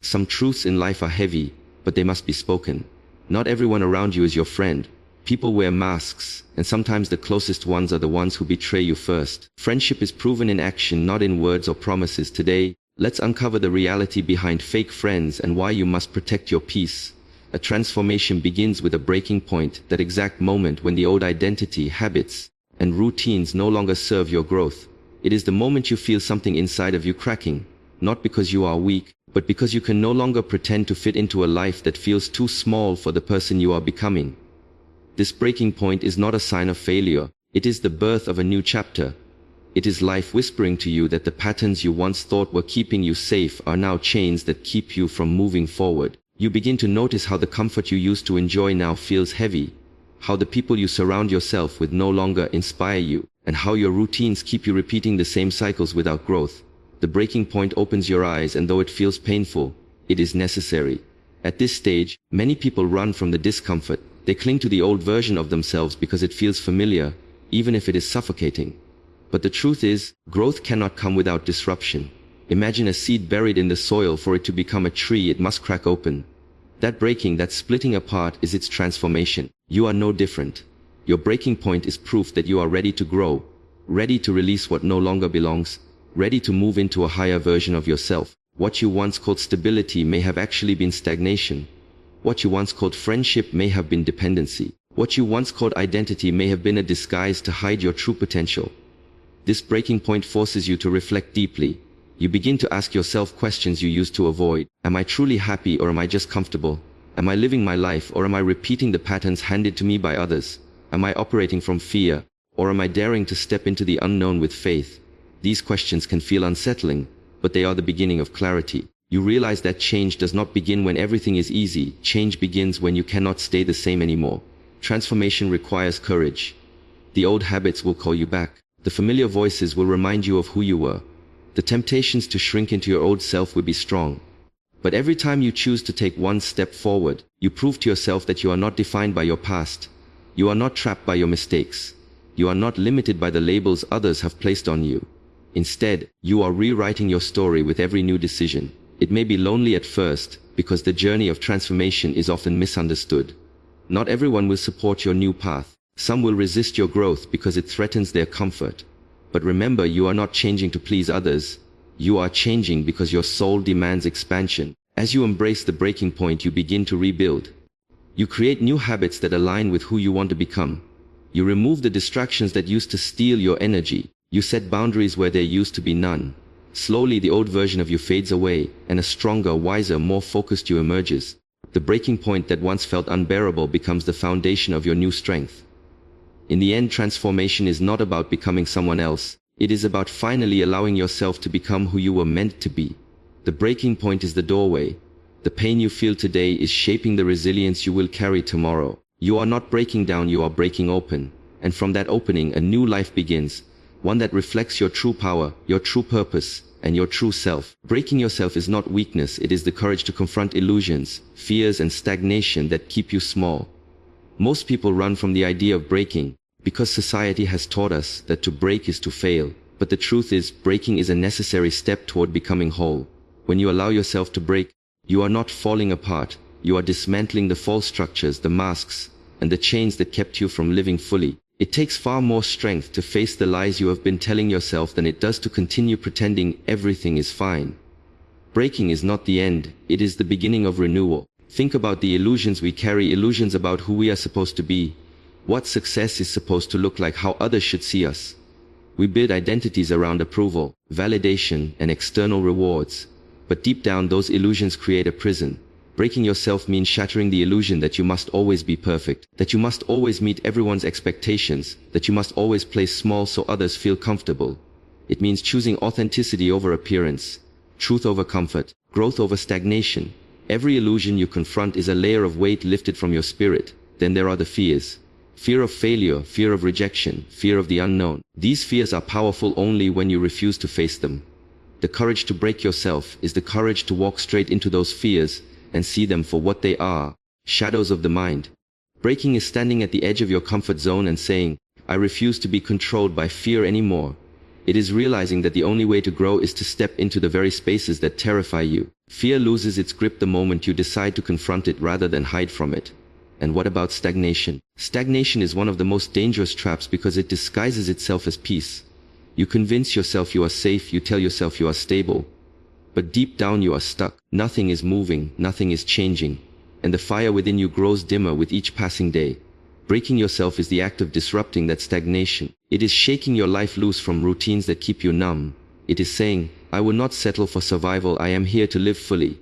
Some truths in life are heavy, but they must be spoken. Not everyone around you is your friend. People wear masks, and sometimes the closest ones are the ones who betray you first. Friendship is proven in action, not in words or promises. Today, let's uncover the reality behind fake friends and why you must protect your peace. A transformation begins with a breaking point, that exact moment when the old identity, habits, and routines no longer serve your growth. It is the moment you feel something inside of you cracking, not because you are weak, but because you can no longer pretend to fit into a life that feels too small for the person you are becoming. This breaking point is not a sign of failure. It is the birth of a new chapter. It is life whispering to you that the patterns you once thought were keeping you safe are now chains that keep you from moving forward. You begin to notice how the comfort you used to enjoy now feels heavy, how the people you surround yourself with no longer inspire you, and how your routines keep you repeating the same cycles without growth. The breaking point opens your eyes, and though it feels painful, it is necessary. At this stage, many people run from the discomfort. They cling to the old version of themselves because it feels familiar, even if it is suffocating. But the truth is, growth cannot come without disruption. Imagine a seed buried in the soil. For it to become a tree, it must crack open. That breaking, that splitting apart, is its transformation. You are no different. Your breaking point is proof that you are ready to grow, ready to release what no longer belongs, ready to move into a higher version of yourself. What you once called stability may have actually been stagnation. What you once called friendship may have been dependency. What you once called identity may have been a disguise to hide your true potential. This breaking point forces you to reflect deeply. You begin to ask yourself questions you used to avoid. Am I truly happy, or am I just comfortable? Am I living my life, or am I repeating the patterns handed to me by others? Am I operating from fear, or am I daring to step into the unknown with faith? These questions can feel unsettling, but they are the beginning of clarity. You realize that change does not begin when everything is easy. Change begins when you cannot stay the same anymore. Transformation requires courage. The old habits will call you back. The familiar voices will remind you of who you were. The temptations to shrink into your old self will be strong. But every time you choose to take one step forward, you prove to yourself that you are not defined by your past. You are not trapped by your mistakes. You are not limited by the labels others have placed on you. Instead, you are rewriting your story with every new decision. It may be lonely at first, because the journey of transformation is often misunderstood. Not everyone will support your new path. Some will resist your growth because it threatens their comfort. But remember, you are not changing to please others. You are changing because your soul demands expansion. As you embrace the breaking point, you begin to rebuild. You create new habits that align with who you want to become. You remove the distractions that used to steal your energy. You set boundaries where there used to be none. Slowly, the old version of you fades away, and a stronger, wiser, more focused you emerges. The breaking point that once felt unbearable becomes the foundation of your new strength. In the end, transformation is not about becoming someone else. It is about finally allowing yourself to become who you were meant to be. The breaking point is the doorway. The pain you feel today is shaping the resilience you will carry tomorrow. You are not breaking down, you are breaking open. And from that opening, a new life begins. One that reflects your true power, your true purpose, and your true self. Breaking yourself is not weakness, it is the courage to confront illusions, fears, and stagnation that keep you small. Most people run from the idea of breaking, because society has taught us that to break is to fail. But the truth is, breaking is a necessary step toward becoming whole. When you allow yourself to break, you are not falling apart, you are dismantling the false structures, the masks, and the chains that kept you from living fully. It takes far more strength to face the lies you have been telling yourself than it does to continue pretending everything is fine. Breaking is not the end, it is the beginning of renewal. Think about the illusions we carry, illusions about who we are supposed to be, what success is supposed to look like, how others should see us. We build identities around approval, validation, and external rewards. But deep down, those illusions create a prison. Breaking yourself means shattering the illusion that you must always be perfect, that you must always meet everyone's expectations, that you must always play small so others feel comfortable. It means choosing authenticity over appearance, truth over comfort, growth over stagnation. Every illusion you confront is a layer of weight lifted from your spirit. Then there are the fears. Fear of failure, fear of rejection, fear of the unknown. These fears are powerful only when you refuse to face them. The courage to break yourself is the courage to walk straight into those fears and see them for what they are, shadows of the mind. Breaking is standing at the edge of your comfort zone and saying, I refuse to be controlled by fear anymore. It is realizing that the only way to grow is to step into the very spaces that terrify you. Fear loses its grip the moment you decide to confront it rather than hide from it. And what about stagnation? Stagnation is one of the most dangerous traps because it disguises itself as peace. You convince yourself you are safe, you tell yourself you are stable. But deep down you are stuck. Nothing is moving, nothing is changing. And the fire within you grows dimmer with each passing day. Breaking yourself is the act of disrupting that stagnation. It is shaking your life loose from routines that keep you numb. It is saying, I will not settle for survival, I am here to live fully.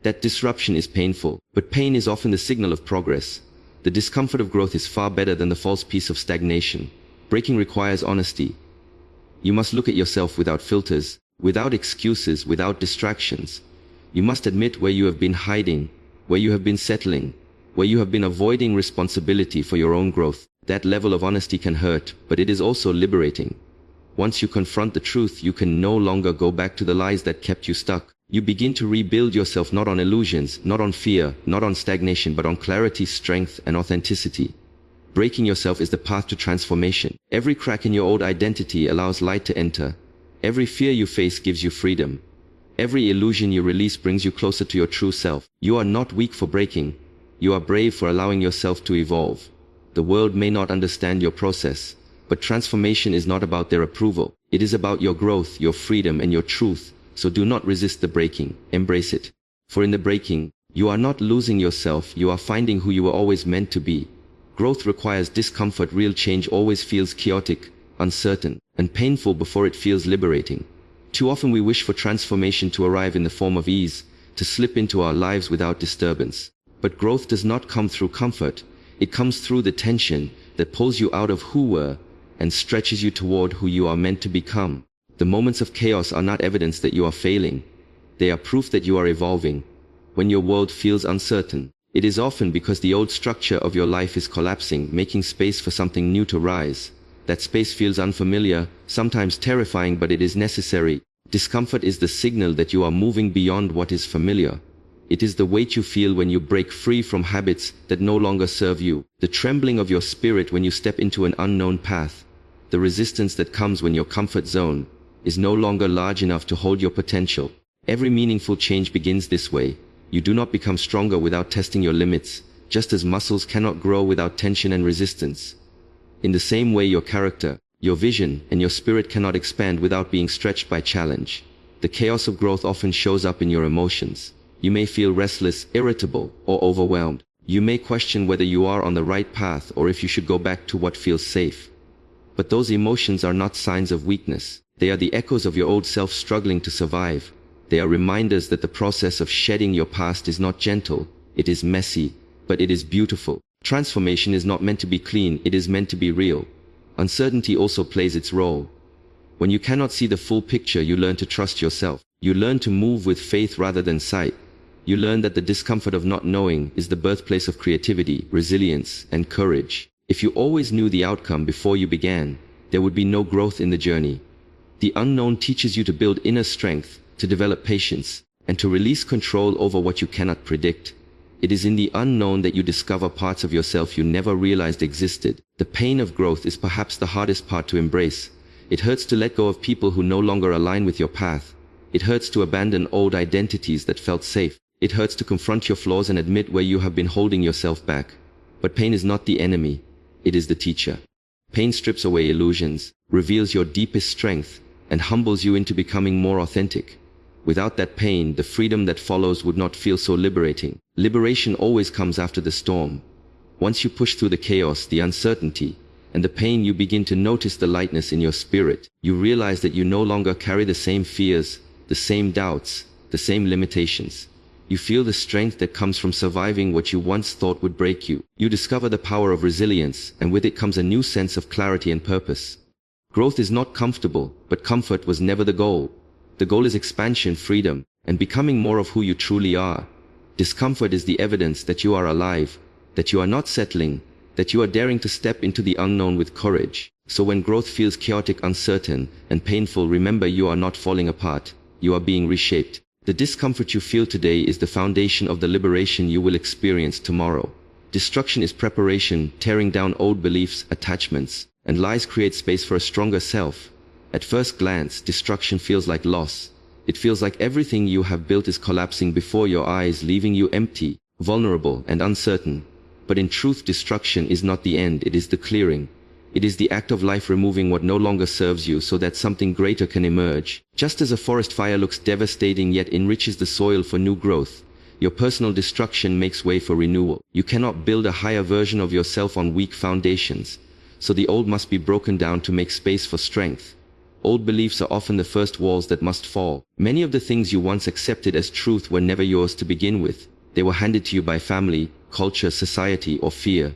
That disruption is painful, but pain is often the signal of progress. The discomfort of growth is far better than the false peace of stagnation. Breaking requires honesty. You must look at yourself without filters, without excuses, without distractions. You must admit where you have been hiding, where you have been settling, where you have been avoiding responsibility for your own growth. That level of honesty can hurt, but it is also liberating. Once you confront the truth, you can no longer go back to the lies that kept you stuck. You begin to rebuild yourself not on illusions, not on fear, not on stagnation, but on clarity, strength, and authenticity. Breaking yourself is the path to transformation. Every crack in your old identity allows light to enter. Every fear you face gives you freedom. Every illusion you release brings you closer to your true self. You are not weak for breaking. You are brave for allowing yourself to evolve. The world may not understand your process, but transformation is not about their approval. It is about your growth, your freedom, and your truth. So do not resist the breaking. Embrace it. For in the breaking, you are not losing yourself, you are finding who you were always meant to be. Growth requires discomfort. Real change always feels chaotic, uncertain, and painful before it feels liberating. Too often we wish for transformation to arrive in the form of ease, to slip into our lives without disturbance. But growth does not come through comfort. It comes through the tension that pulls you out of who were and stretches you toward who you are meant to become. The moments of chaos are not evidence that you are failing. They are proof that you are evolving. When your world feels uncertain, it is often because the old structure of your life is collapsing, making space for something new to rise. That space feels unfamiliar, sometimes terrifying, but it is necessary. Discomfort is the signal that you are moving beyond what is familiar. It is the weight you feel when you break free from habits that no longer serve you. The trembling of your spirit when you step into an unknown path. The resistance that comes when your comfort zone is no longer large enough to hold your potential. Every meaningful change begins this way. You do not become stronger without testing your limits, just as muscles cannot grow without tension and resistance. In the same way, your character, your vision, and your spirit cannot expand without being stretched by challenge. The chaos of growth often shows up in your emotions. You may feel restless, irritable, or overwhelmed. You may question whether you are on the right path or if you should go back to what feels safe. But those emotions are not signs of weakness. They are the echoes of your old self struggling to survive. They are reminders that the process of shedding your past is not gentle. It is messy, but it is beautiful. Transformation is not meant to be clean, it is meant to be real. Uncertainty also plays its role. When you cannot see the full picture, you learn to trust yourself. You learn to move with faith rather than sight. You learn that the discomfort of not knowing is the birthplace of creativity, resilience, and courage. If you always knew the outcome before you began, there would be no growth in the journey. The unknown teaches you to build inner strength, to develop patience, and to release control over what you cannot predict. It is in the unknown that you discover parts of yourself you never realized existed. The pain of growth is perhaps the hardest part to embrace. It hurts to let go of people who no longer align with your path. It hurts to abandon old identities that felt safe. It hurts to confront your flaws and admit where you have been holding yourself back. But pain is not the enemy. It is the teacher. Pain strips away illusions, reveals your deepest strength, and humbles you into becoming more authentic. Without that pain, the freedom that follows would not feel so liberating. Liberation always comes after the storm. Once you push through the chaos, the uncertainty, and the pain, you begin to notice the lightness in your spirit. You realize that you no longer carry the same fears, the same doubts, the same limitations. You feel the strength that comes from surviving what you once thought would break you. You discover the power of resilience, and with it comes a new sense of clarity and purpose. Growth is not comfortable, but comfort was never the goal. The goal is expansion, freedom, and becoming more of who you truly are. Discomfort is the evidence that you are alive, that you are not settling, that you are daring to step into the unknown with courage. So when growth feels chaotic, uncertain, and painful, remember you are not falling apart. You are being reshaped. The discomfort you feel today is the foundation of the liberation you will experience tomorrow. Destruction is preparation, tearing down old beliefs, attachments, and lies create space for a stronger self. At first glance, destruction feels like loss. It feels like everything you have built is collapsing before your eyes, leaving you empty, vulnerable, and uncertain. But in truth, destruction is not the end, it is the clearing. It is the act of life removing what no longer serves you so that something greater can emerge. Just as a forest fire looks devastating yet enriches the soil for new growth, your personal destruction makes way for renewal. You cannot build a higher version of yourself on weak foundations, so the old must be broken down to make space for strength. Old beliefs are often the first walls that must fall. Many of the things you once accepted as truth were never yours to begin with. They were handed to you by family, culture, society, or fear.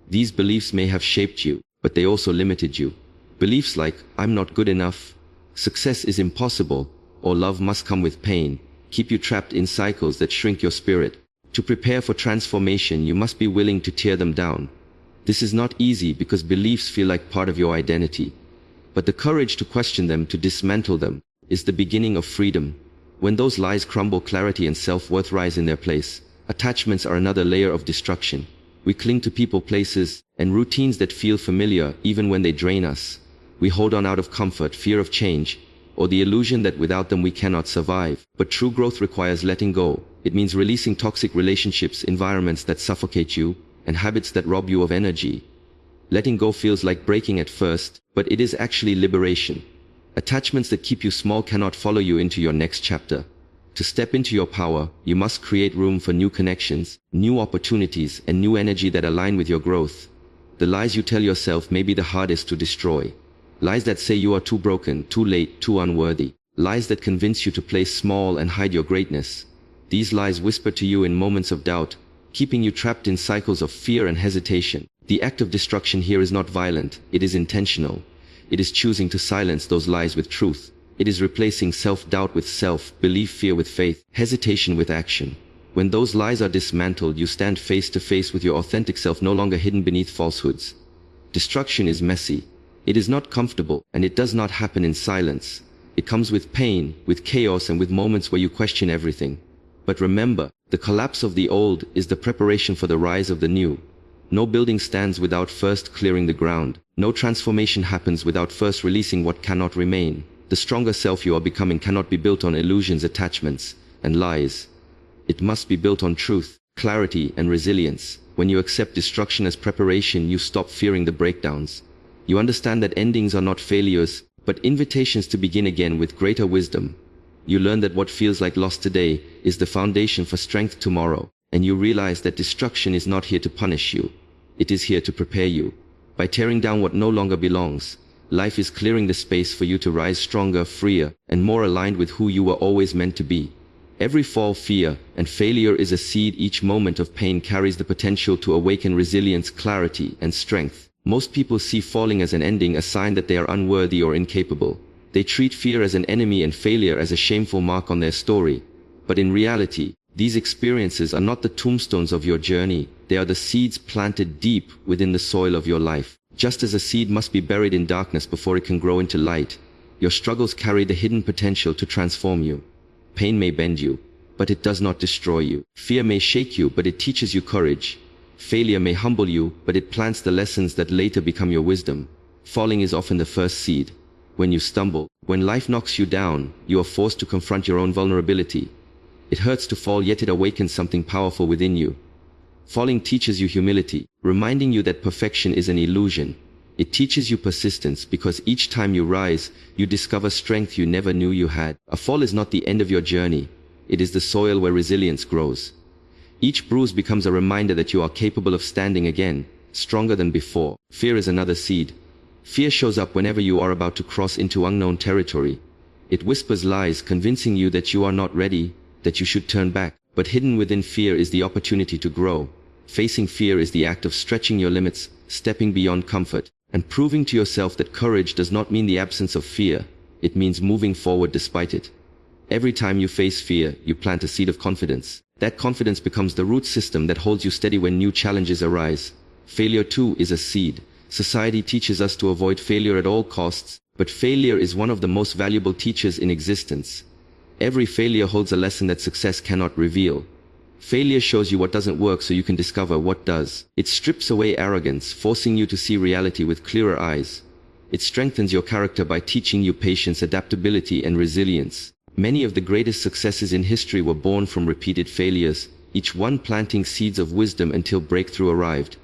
These beliefs may have shaped you, but they also limited you. Beliefs like, I'm not good enough, success is impossible, or love must come with pain, keep you trapped in cycles that shrink your spirit. To prepare for transformation, you must be willing to tear them down. This is not easy because beliefs feel like part of your identity. But the courage to question them, to dismantle them, is the beginning of freedom. When those lies crumble, clarity and self-worth rise in their place. Attachments are another layer of destruction. We cling to people, places, and routines that feel familiar even when they drain us. We hold on out of comfort, fear of change, or the illusion that without them we cannot survive. But true growth requires letting go. It means releasing toxic relationships, environments that suffocate you, and habits that rob you of energy. Letting go feels like breaking at first, but it is actually liberation. Attachments that keep you small cannot follow you into your next chapter. To step into your power, you must create room for new connections, new opportunities, and new energy that align with your growth. The lies you tell yourself may be the hardest to destroy. Lies that say you are too broken, too late, too unworthy. Lies that convince you to play small and hide your greatness. These lies whisper to you in moments of doubt, keeping you trapped in cycles of fear and hesitation. The act of destruction here is not violent, it is intentional. It is choosing to silence those lies with truth. It is replacing self-doubt with self-belief, fear with faith, hesitation with action. When those lies are dismantled, you stand face to face with your authentic self, no longer hidden beneath falsehoods. Destruction is messy. It is not comfortable, and it does not happen in silence. It comes with pain, with chaos, and with moments where you question everything. But remember, the collapse of the old is the preparation for the rise of the new. No building stands without first clearing the ground. No transformation happens without first releasing what cannot remain. The stronger self you are becoming cannot be built on illusions, attachments, and lies. It must be built on truth, clarity, and resilience. When you accept destruction as preparation, you stop fearing the breakdowns. You understand that endings are not failures, but invitations to begin again with greater wisdom. You learn that what feels like loss today is the foundation for strength tomorrow. And you realize that destruction is not here to punish you. It is here to prepare you. By tearing down what no longer belongs, life is clearing the space for you to rise stronger, freer, and more aligned with who you were always meant to be. Every fall, fear, and failure is a seed. Each moment of pain carries the potential to awaken resilience, clarity, and strength. Most people see falling as an ending, a sign that they are unworthy or incapable. They treat fear as an enemy and failure as a shameful mark on their story. But in reality, these experiences are not the tombstones of your journey. They are the seeds planted deep within the soil of your life. Just as a seed must be buried in darkness before it can grow into light, your struggles carry the hidden potential to transform you. Pain may bend you, but it does not destroy you. Fear may shake you, but it teaches you courage. Failure may humble you, but it plants the lessons that later become your wisdom. Falling is often the first seed. When you stumble, when life knocks you down, you are forced to confront your own vulnerability. It hurts to fall, yet it awakens something powerful within you. Falling teaches you humility, reminding you that perfection is an illusion. It teaches you persistence, because each time you rise, you discover strength you never knew you had. A fall is not the end of your journey. It is the soil where resilience grows. Each bruise becomes a reminder that you are capable of standing again, stronger than before. Fear is another seed. Fear shows up whenever you are about to cross into unknown territory. It whispers lies, convincing you that you are not ready, that you should turn back. But hidden within fear is the opportunity to grow. Facing fear is the act of stretching your limits, stepping beyond comfort, and proving to yourself that courage does not mean the absence of fear. It means moving forward despite it. Every time you face fear, you plant a seed of confidence. That confidence becomes the root system that holds you steady when new challenges arise. Failure too is a seed. Society teaches us to avoid failure at all costs, but failure is one of the most valuable teachers in existence. Every failure holds a lesson that success cannot reveal. Failure shows you what doesn't work so you can discover what does. It strips away arrogance, forcing you to see reality with clearer eyes. It strengthens your character by teaching you patience, adaptability, and resilience. Many of the greatest successes in history were born from repeated failures, each one planting seeds of wisdom until breakthrough arrived.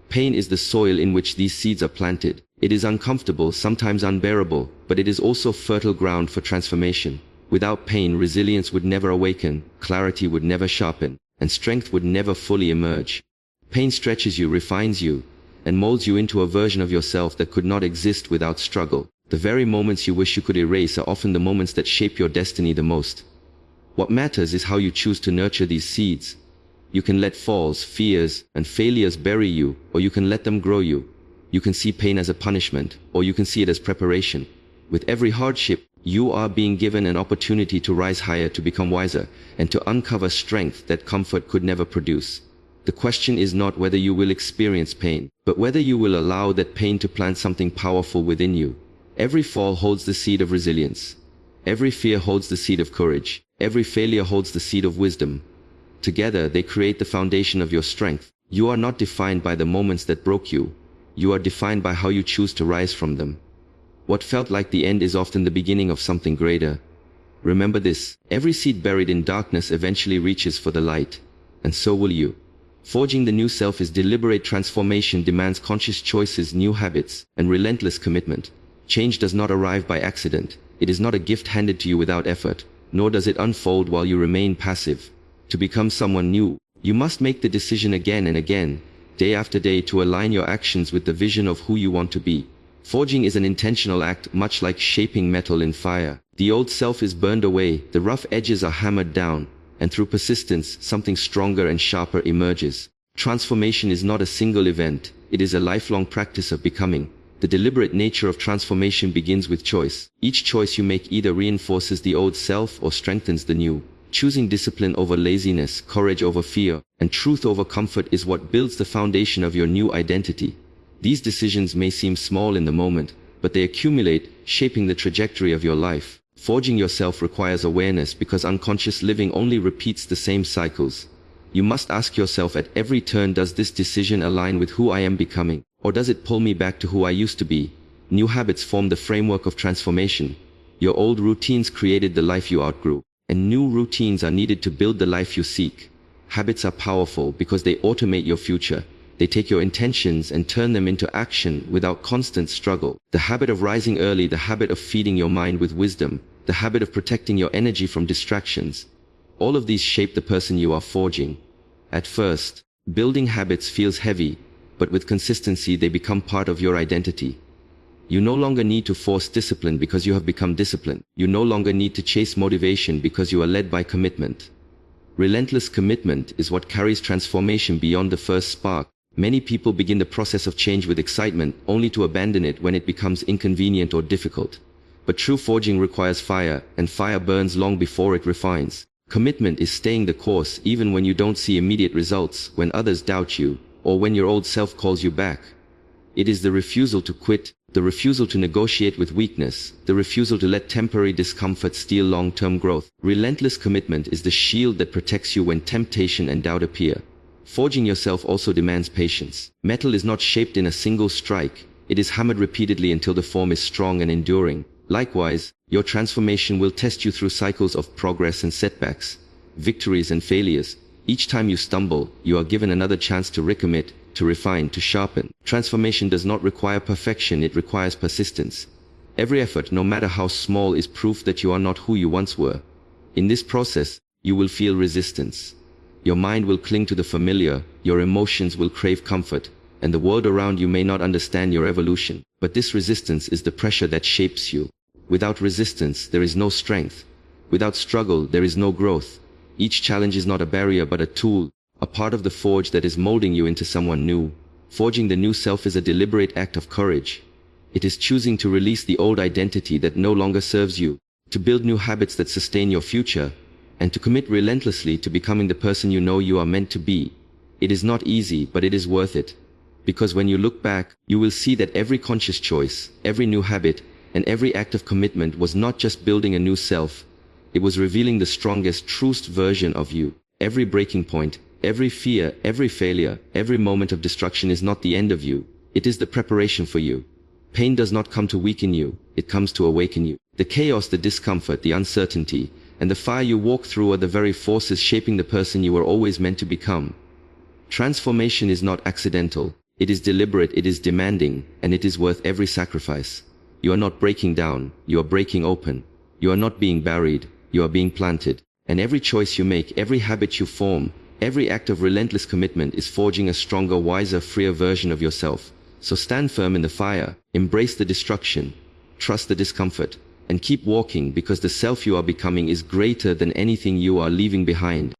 Pain is the soil in which these seeds are planted. It is uncomfortable, sometimes unbearable, but it is also fertile ground for transformation. Without pain, resilience would never awaken, clarity would never sharpen, and strength would never fully emerge. Pain stretches you, refines you, and molds you into a version of yourself that could not exist without struggle. The very moments you wish you could erase are often the moments that shape your destiny the most. What matters is how you choose to nurture these seeds. You can let falls, fears, and failures bury you, or you can let them grow you. You can see pain as a punishment, or you can see it as preparation. With every hardship, you are being given an opportunity to rise higher, to become wiser, and to uncover strength that comfort could never produce. The question is not whether you will experience pain, but whether you will allow that pain to plant something powerful within you. Every fall holds the seed of resilience. Every fear holds the seed of courage. Every failure holds the seed of wisdom. Together, they create the foundation of your strength. You are not defined by the moments that broke you. You are defined by how you choose to rise from them. What felt like the end is often the beginning of something greater. Remember this: every seed buried in darkness eventually reaches for the light. And so will you. Forging the new self is deliberate transformation, demands conscious choices, new habits, and relentless commitment. Change does not arrive by accident. It is not a gift handed to you without effort, nor does it unfold while you remain passive. To become someone new, you must make the decision again and again, day after day, to align your actions with the vision of who you want to be. Forging is an intentional act, much like shaping metal in fire. The old self is burned away, the rough edges are hammered down, and through persistence, something stronger and sharper emerges. Transformation is not a single event, it is a lifelong practice of becoming. The deliberate nature of transformation begins with choice. Each choice you make either reinforces the old self or strengthens the new. Choosing discipline over laziness, courage over fear, and truth over comfort is what builds the foundation of your new identity. These decisions may seem small in the moment, but they accumulate, shaping the trajectory of your life. Forging yourself requires awareness, because unconscious living only repeats the same cycles. You must ask yourself at every turn, does this decision align with who I am becoming, or does it pull me back to who I used to be? New habits form the framework of transformation. Your old routines created the life you outgrew, and new routines are needed to build the life you seek. Habits are powerful because they automate your future. They take your intentions and turn them into action without constant struggle. The habit of rising early, the habit of feeding your mind with wisdom, the habit of protecting your energy from distractions. All of these shape the person you are forging. At first, building habits feels heavy, but with consistency they become part of your identity. You no longer need to force discipline because you have become disciplined. You no longer need to chase motivation because you are led by commitment. Relentless commitment is what carries transformation beyond the first spark. Many people begin the process of change with excitement, only to abandon it when it becomes inconvenient or difficult. But true forging requires fire, and fire burns long before it refines. Commitment is staying the course even when you don't see immediate results, when others doubt you, or when your old self calls you back. It is the refusal to quit, the refusal to negotiate with weakness, the refusal to let temporary discomfort steal long-term growth. Relentless commitment is the shield that protects you when temptation and doubt appear. Forging yourself also demands patience. Metal is not shaped in a single strike. It is hammered repeatedly until the form is strong and enduring. Likewise, your transformation will test you through cycles of progress and setbacks, victories and failures. Each time you stumble, you are given another chance to recommit, to refine, to sharpen. Transformation does not require perfection, it requires persistence. Every effort, no matter how small, is proof that you are not who you once were. In this process, you will feel resistance. Your mind will cling to the familiar, your emotions will crave comfort, and the world around you may not understand your evolution. But this resistance is the pressure that shapes you. Without resistance, there is no strength. Without struggle, there is no growth. Each challenge is not a barrier but a tool, a part of the forge that is molding you into someone new. Forging the new self is a deliberate act of courage. It is choosing to release the old identity that no longer serves you, to build new habits that sustain your future, and to commit relentlessly to becoming the person you know you are meant to be. It is not easy, but it is worth it. Because when you look back, you will see that every conscious choice, every new habit, and every act of commitment was not just building a new self. It was revealing the strongest, truest version of you. Every breaking point, every fear, every failure, every moment of destruction is not the end of you. It is the preparation for you. Pain does not come to weaken you, it comes to awaken you. The chaos, the discomfort, the uncertainty, and the fire you walk through are the very forces shaping the person you were always meant to become. Transformation is not accidental. It is deliberate, it is demanding, and it is worth every sacrifice. You are not breaking down, you are breaking open. You are not being buried, you are being planted. And every choice you make, every habit you form, every act of relentless commitment is forging a stronger, wiser, freer version of yourself. So stand firm in the fire, embrace the destruction, trust the discomfort, and keep walking, because the self you are becoming is greater than anything you are leaving behind.